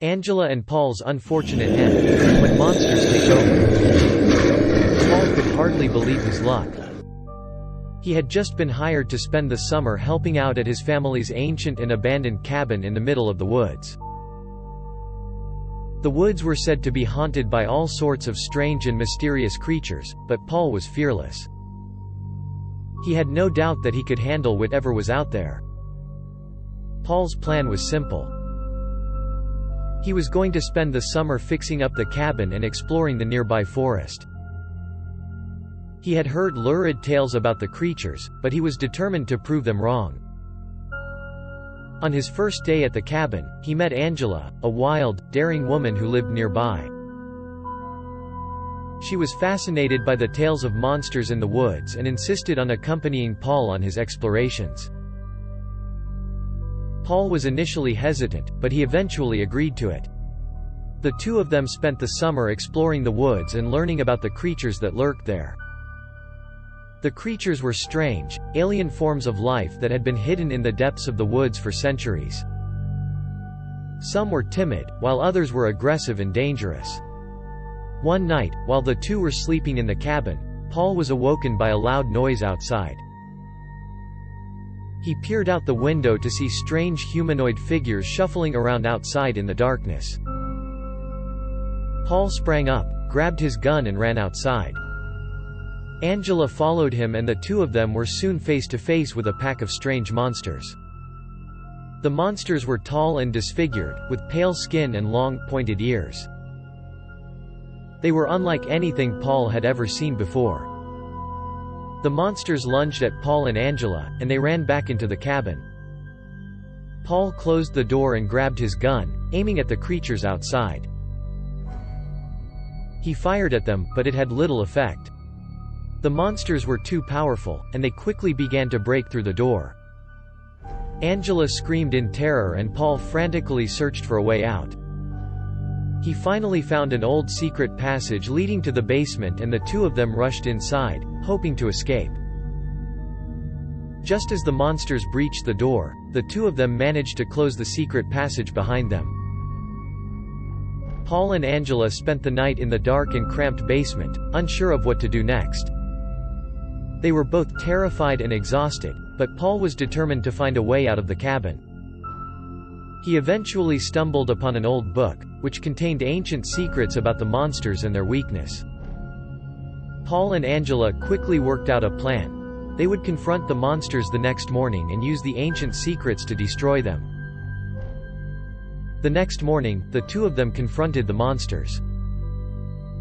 Angela and Paul's unfortunate end, when monsters take over. Paul could hardly believe his luck. He had just been hired to spend the summer helping out at his family's ancient and abandoned cabin in the middle of the woods. The woods were said to be haunted by all sorts of strange and mysterious creatures, but Paul was fearless. He had no doubt that he could handle whatever was out there. Paul's plan was simple. He was going to spend the summer fixing up the cabin and exploring the nearby forest. He had heard lurid tales about the creatures, but he was determined to prove them wrong. On his first day at the cabin, he met Angela, a wild, daring woman who lived nearby. She was fascinated by the tales of monsters in the woods and insisted on accompanying Paul on his explorations. Paul was initially hesitant, but he eventually agreed to it. The two of them spent the summer exploring the woods and learning about the creatures that lurked there. The creatures were strange, alien forms of life that had been hidden in the depths of the woods for centuries. Some were timid, while others were aggressive and dangerous. One night, while the two were sleeping in the cabin, Paul was awoken by a loud noise outside. He peered out the window to see strange humanoid figures shuffling around outside in the darkness. Paul sprang up, grabbed his gun and ran outside. Angela followed him and the two of them were soon face to face with a pack of strange monsters. The monsters were tall and disfigured, with pale skin and long, pointed ears. They were unlike anything Paul had ever seen before. The monsters lunged at Paul and Angela, and they ran back into the cabin. Paul closed the door and grabbed his gun, aiming at the creatures outside. He fired at them, but it had little effect. The monsters were too powerful, and they quickly began to break through the door. Angela screamed in terror and Paul frantically searched for a way out. He finally found an old secret passage leading to the basement and the two of them rushed inside, hoping to escape. Just as the monsters breached the door, the two of them managed to close the secret passage behind them. Paul and Angela spent the night in the dark and cramped basement, unsure of what to do next. They were both terrified and exhausted, but Paul was determined to find a way out of the cabin. He eventually stumbled upon an old book, which contained ancient secrets about the monsters and their weakness. Paul and Angela quickly worked out a plan. They would confront the monsters the next morning and use the ancient secrets to destroy them. The next morning, the two of them confronted the monsters.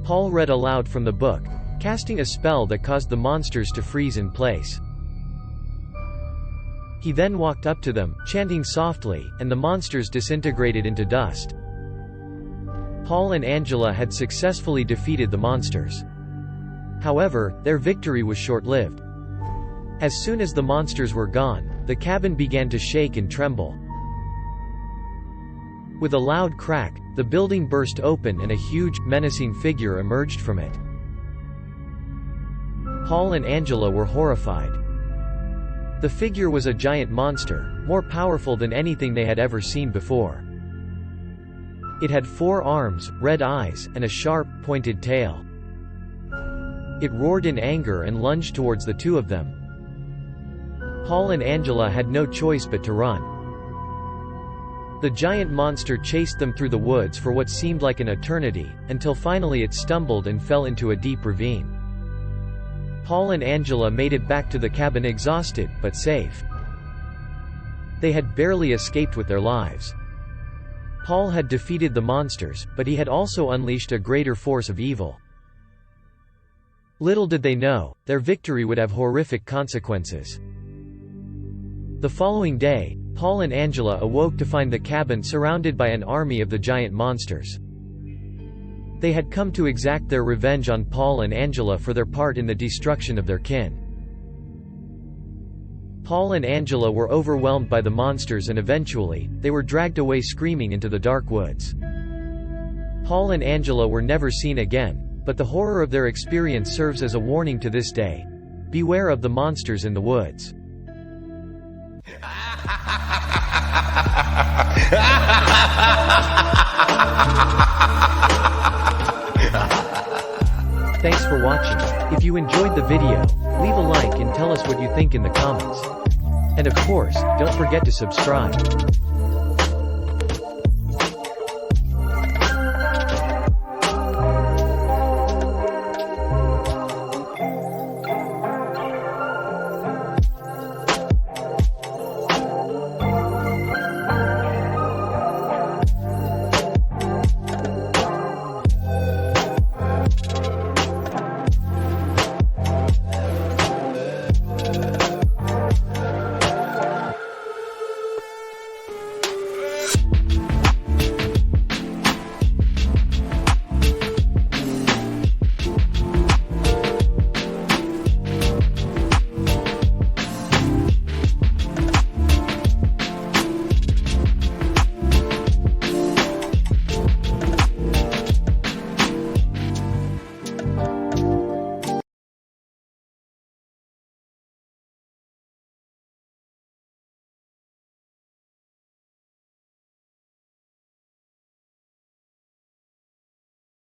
Paul read aloud from the book, casting a spell that caused the monsters to freeze in place. He then walked up to them, chanting softly, and the monsters disintegrated into dust. Paul and Angela had successfully defeated the monsters. However, their victory was short-lived. As soon as the monsters were gone, the cabin began to shake and tremble. With a loud crack, the building burst open and a huge, menacing figure emerged from it. Paul and Angela were horrified. The figure was a giant monster, more powerful than anything they had ever seen before. It had 4 arms, red eyes, and a sharp, pointed tail. It roared in anger and lunged towards the two of them. Paul and Angela had no choice but to run. The giant monster chased them through the woods for what seemed like an eternity, until finally it stumbled and fell into a deep ravine. Paul and Angela made it back to the cabin exhausted, but safe. They had barely escaped with their lives. Paul had defeated the monsters, but he had also unleashed a greater force of evil. Little did they know, their victory would have horrific consequences. The following day, Paul and Angela awoke to find the cabin surrounded by an army of the giant monsters. They had come to exact their revenge on Paul and Angela for their part in the destruction of their kin. Paul and Angela were overwhelmed by the monsters and eventually, they were dragged away screaming into the dark woods. Paul and Angela were never seen again, but the horror of their experience serves as a warning to this day. Beware of the monsters in the woods. Thanks for watching. If you enjoyed the video, leave a like and tell us what you think in the comments. And of course, don't forget to subscribe.